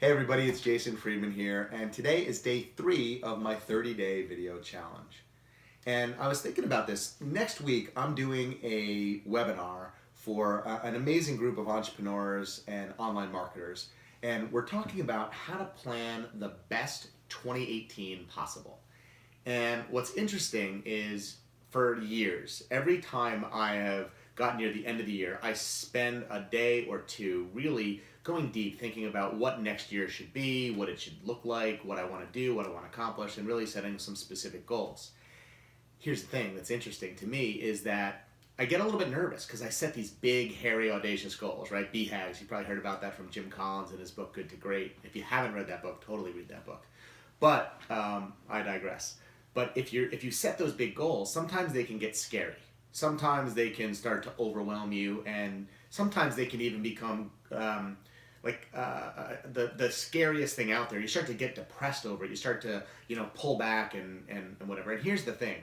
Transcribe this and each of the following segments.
Hey everybody, it's Jason Friedman here, and today is day 3 of my 30-day video challenge. And I was thinking about this. Next week, I'm doing a webinar for an amazing group of entrepreneurs and online marketers, and we're talking about how to plan the best 2018 possible. And what's interesting is, for years, every time I have gotten near the end of the year, I spend a day or two really going deep, thinking about what next year should be, what it should look like, what I want to do, what I want to accomplish, and really setting some specific goals. Here's the thing that's interesting to me is that I get a little bit nervous because I set these big, hairy, audacious goals, right? BHAGs, you probably heard about that from Jim Collins in his book, Good to Great. If you haven't read that book, totally read that book. But I digress. But if you set those big goals, sometimes they can get scary. Sometimes they can start to overwhelm you, and sometimes they can even become the scariest thing out there. You start to get depressed over it. You start to pull back and whatever. And here's the thing: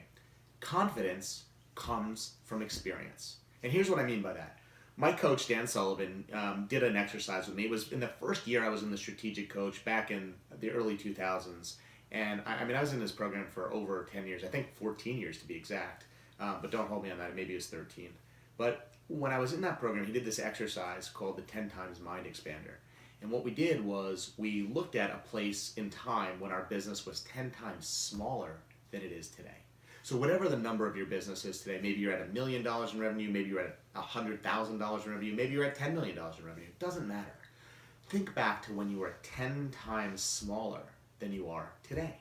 confidence comes from experience. And here's what I mean by that. My coach, Dan Sullivan, did an exercise with me. It was in the first year I was in the strategic coach back in the early 2000s. And I was in this program for over 10 years, I think 14 years to be exact. But don't hold me on that, maybe it was 13. But when I was in that program, he did this exercise called the 10 times mind expander. And what we did was we looked at a place in time when our business was 10 times smaller than it is today. So whatever the number of your business is today, maybe you're at $1 million in revenue, maybe you're at $100,000 in revenue, maybe you're at $10 million in revenue, it doesn't matter. Think back to when you were 10 times smaller than you are today.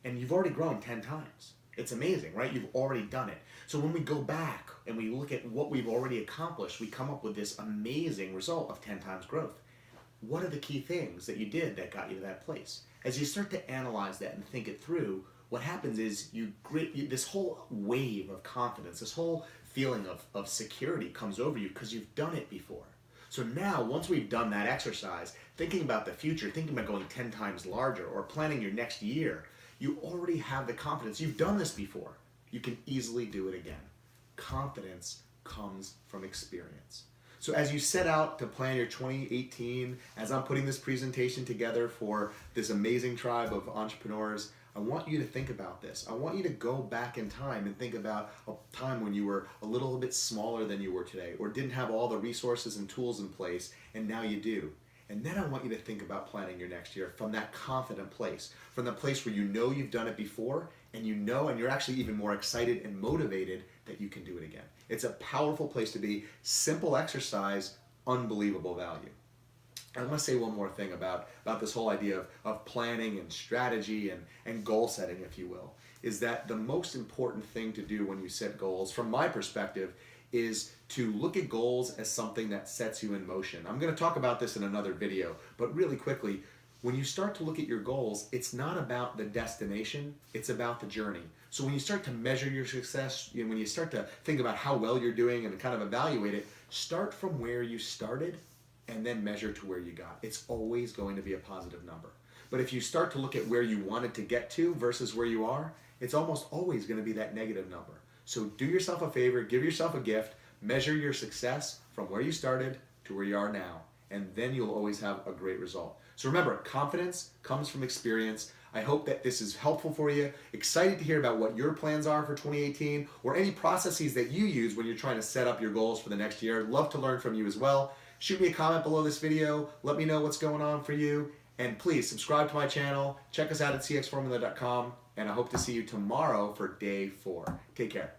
And you've already grown 10 times. It's amazing, right? You've already done it. So when we go back and we look at what we've already accomplished, we come up with this amazing result of 10 times growth. What are the key things that you did that got you to that place? As you start to analyze that and think it through, what happens is this whole wave of confidence, this whole feeling of security comes over you because you've done it before. So now, once we've done that exercise, thinking about the future, thinking about going 10 times larger or planning your next year, you already have the confidence. You've done this before. You can easily do it again. Confidence comes from experience. So as you set out to plan your 2018, as I'm putting this presentation together for this amazing tribe of entrepreneurs, I want you to think about this. I want you to go back in time and think about a time when you were a little bit smaller than you were today, or didn't have all the resources and tools in place, and now you do. And then I want you to think about planning your next year from that confident place, from the place where you know you've done it before, and you know, and you're actually even more excited and motivated that you can do it again. It's a powerful place to be. Simple exercise, unbelievable value. I want to say one more thing about this whole idea of planning and strategy and goal setting, if you will, is that the most important thing to do when you set goals, from my perspective, is to look at goals as something that sets you in motion. I'm going to talk about this in another video, but really quickly, when you start to look at your goals, it's not about the destination, it's about the journey. So when you start to measure your success, when you start to think about how well you're doing and kind of evaluate it, start from where you started and then measure to where you got. It's always going to be a positive number. But if you start to look at where you wanted to get to versus where you are, it's almost always going to be that negative number. So do yourself a favor, give yourself a gift, measure your success from where you started to where you are now, and then you'll always have a great result. So remember, confidence comes from experience. I hope that this is helpful for you. Excited to hear about what your plans are for 2018 or any processes that you use when you're trying to set up your goals for the next year. I'd love to learn from you as well. Shoot me a comment below this video. Let me know what's going on for you. And please subscribe to my channel. Check us out at CXFormula.com. And I hope to see you tomorrow for day 4. Take care.